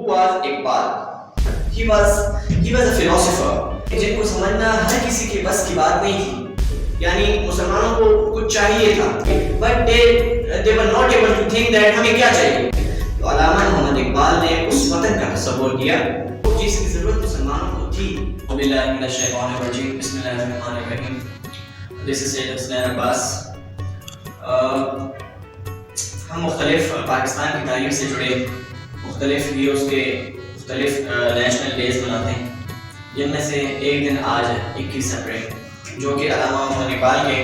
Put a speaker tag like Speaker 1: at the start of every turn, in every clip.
Speaker 1: Who was Iqbal? He was a philosopher. जिनको समझना हर किसी के बस की बात नहीं थी, यानी मुसलमानों को कुछ चाहिए था, but they were not able to think that हमें क्या चाहिए। तो अल्लामा मोहम्मद इकबाल ने उस वतन का तसव्वुर किया जिसकी जरूरत मुसलमानों को थी। बिस्मिल्लाह बिस्मिल्लाहिर्रहमानिर्रहीम। This is Sayyid Husnain Abbas। हम मुख्तलिफ पाकिस्तान की तारीख से जुड़े मुख्तलिफ हीरोज़ के मुख्तलिफ नेशनल डेज मनाते हैं, जिनमें से एक दिन आज है 21 अप्रैल, जो कि अल्लामा मोहम्मद इकबाल के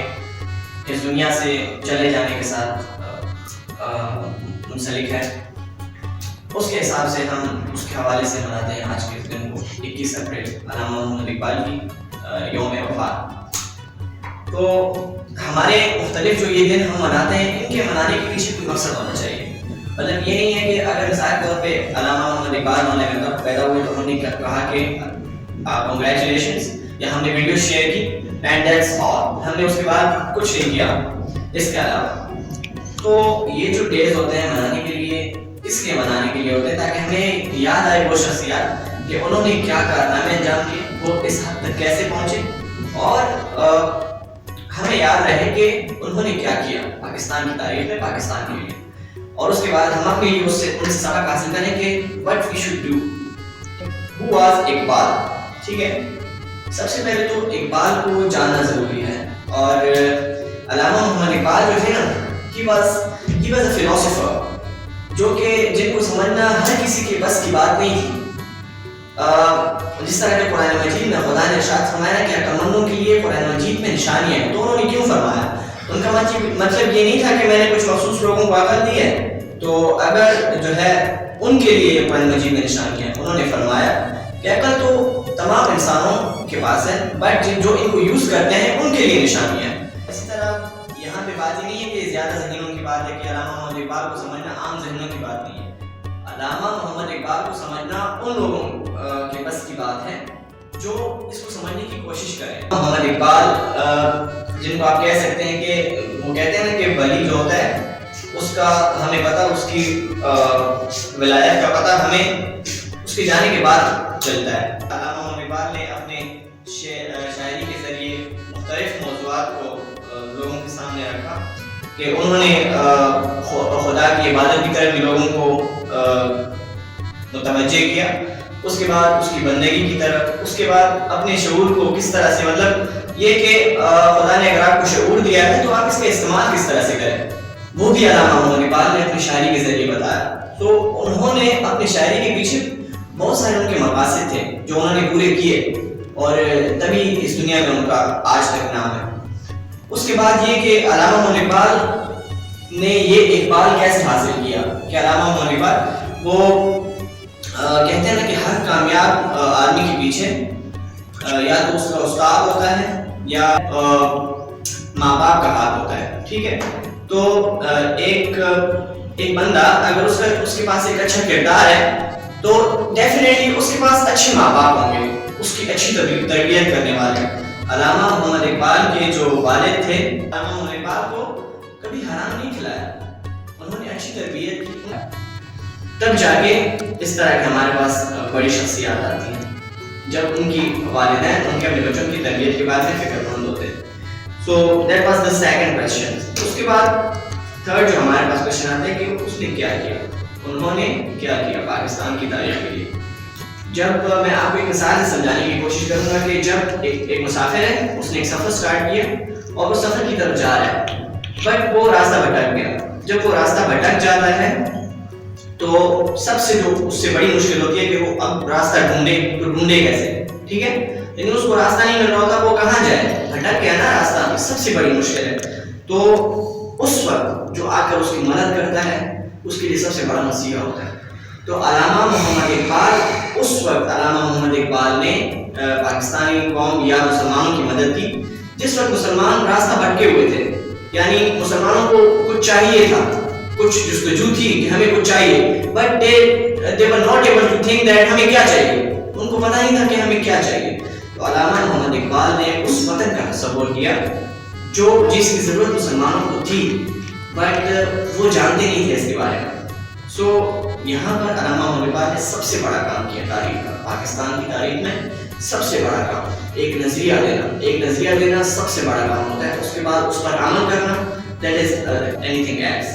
Speaker 1: इस दुनिया से चले जाने के साथ मुंसलिक है। उसके हिसाब से हम उसके हवाले से मनाते हैं आज के इस दिन को 21 अप्रैल, अल्लामा मोहम्मद इकबाल की यौम वफ़ात। तो हमारे मुख्तलिफ जो ये दिन हम मनाते हैं, इनके मनाने के पीछे कोई मकसद होना चाहिए। मतलब ये नहीं है कि अगर मिसाल के तौर पे अल्लामा मोहम्मद इकबाल मौलाना में पैदा हुए तो हमने कहा कि कंग्रेचुलेशंस या हमने वीडियो शेयर की एंड दैट्स ऑल, हमने उसके बाद कुछ नहीं किया इसके अलावा। तो ये जो डेज होते हैं मनाने के लिए, इसलिए मनाने के लिए होते हैं ताकि हमें याद आए वो शख्सियत कि उन्होंने क्या कारनामे अंजाम दिए, वो इस हद तक कैसे पहुंचे, और हमें याद रहे कि उन्होंने क्या किया पाकिस्तान की तारीख में, पाकिस्तान के लिए। और उसके बाद हम अपने लिए उनसे सबक हासिल करें कि what we should do. Who was Iqbal, ठीक है। सबसे पहले तो इकबाल को जानना जरूरी है। और अल्लामा मोहम्मद इकबाल जो थे ना, ही वाज अ फिलोसोफर, जो कि जिनको समझना हर किसी के बस की बात नहीं थी। जिस तरह के कुरान मजीद में खुदा ने इरशाद फरमाया कि तमन्नों के लिए कुरान मजीद में निशानियां हैं, तो उन्होंने क्यों फरमाया? उनका मतलब ये नहीं था कि मैंने कुछ मखसूस लोगों को अकल दी है तो अगर जो है उनके लिए कुरान मजीद में निशानियां हैं। उन्होंने फरमाया कि अकल तो तमाम इंसानों के पास है, बट जो इनको यूज करते हैं उनके लिए निशानियां हैं। इसी तरह यहाँ पे बात ही नहीं है कि ज्यादा ज़हनों की बात है कि अल्लामा मोहम्मद इकबाल को समझना आम ज़हनों की बात नहीं है। अल्लामा मोहम्मद इकबाल को समझना उन लोगों के बस की बात है जो इसको समझने की कोशिश करें। मोहम्मद इकबाल जिनको आप कह सकते हैं कि वो कहते हैं ना कि वली जो होता है उसका हमें पता, उसकी विलायत का पता हमें उसके जाने के बाद चलता है। अल्लामा मोहम्मद इकबाल ने अपने शायरी के जरिए मुख्तलिफ मौज़ूआत को लोगों के सामने रखा कि उन्होंने खुदा की इबादत की तरफ भी लोगों को मुतवज्जे किया, उसके बाद उसकी बंदगी की तरफ, उसके बाद अपने शऊर को किस तरह से, मतलब ये कि खुदा ने अगर आपको शऊर दिया है तो आप इसका इस्तेमाल किस तरह से करें, वो भी अल्लामा मोहम्मद इकबाल ने अपनी शायरी के जरिए बताया। तो उन्होंने अपनी शायरी के पीछे बहुत सारे उनके मकासद थे जो उन्होंने पूरे किए और तभी इस दुनिया में उनका आज तक नाम है। उसके बाद ये कि अल्लामा मोहम्मद इकबाल ने ये इकबाल कैसे हासिल किया कि अल्लामा मोहम्मद इकबाल वो कहते हैं ना कि हर कामयाब आदमी के पीछे या तो उसका उस्ताद होता है या माँ बाप का हाथ होता है, ठीक है। तो एक बंदा अगर उसके पास एक अच्छा किरदार है तो डेफिनेटली उसके पास अच्छे माँ बाप होंगे, उसकी अच्छी तरबियत करने वाले। अल्लामा मोहम्मद इकबाल के जो वालिद थे, अल्लामा मोहम्मद इकबाल को कभी हराम नहीं खिलाया, उन्होंने अच्छी तरबियत की, तब जाके इस तरह के हमारे पास बड़ी शख्सियत आती हैं जब उनकी वालिदैन उनके अपने बच्चों की तरबियत के बाद फिक्रमंद होते हैं। So that was the second question. उसके बाद थर्ड जो हमारे पास क्वेश्चन आता है कि उसने क्या किया, उन्होंने क्या किया पाकिस्तान की तारीख के लिए। जब मैं आपको एक मिसाल से समझाने की कोशिश करूंगा कि जब एक मुसाफिर है, उसने एक सफ़र स्टार्ट किया और वो सफ़र की तरफ जा रहा है, बट वो रास्ता भटक गया। जब वो रास्ता भटक जाता है तो सबसे जो उससे बड़ी मुश्किल होती है कि वो अब रास्ता ढूंढे, तो ढूंढे कैसे, ठीक है। लेकिन उसको रास्ता नहीं मिल रहा होता, वो कहाँ जाए, भटक गया ना रास्ता, सबसे बड़ी मुश्किल है। तो उस वक्त जो आकर उसकी मदद करता है उसके लिए सबसे बड़ा मसीहा होता है। तो अल्लामा मोहम्मद इकबाल, उस वक्त अल्लामा मोहम्मद इकबाल ने पाकिस्तानी कौम या मुसलमानों की मदद की जिस वक्त मुसलमान रास्ता भटके हुए थे, यानी मुसलमानों को कुछ चाहिए था, कुछ जुस्तजू थी कि हमें कुछ चाहिए, but they were not able to think that हमें क्या चाहिए, उनको पता नहीं था कि हमें क्या चाहिए। तो अल्लामा मोहम्मद इकबाल ने उस वतन का तसव्वुर किया जिसकी जरूरत मुसलमानों को थी, बट वो जानते नहीं थे इसके बारे में। सो یہاں پر علامہ مغربی نے سب سے بڑا کام کیا تاریخ کا، پاکستان کی تاریخ میں سب سے بڑا کام ایک نظریہ دینا سب سے بڑا کام ہوتا ہے، اس کے بعد اس پر عمل کرنا، that is anything else.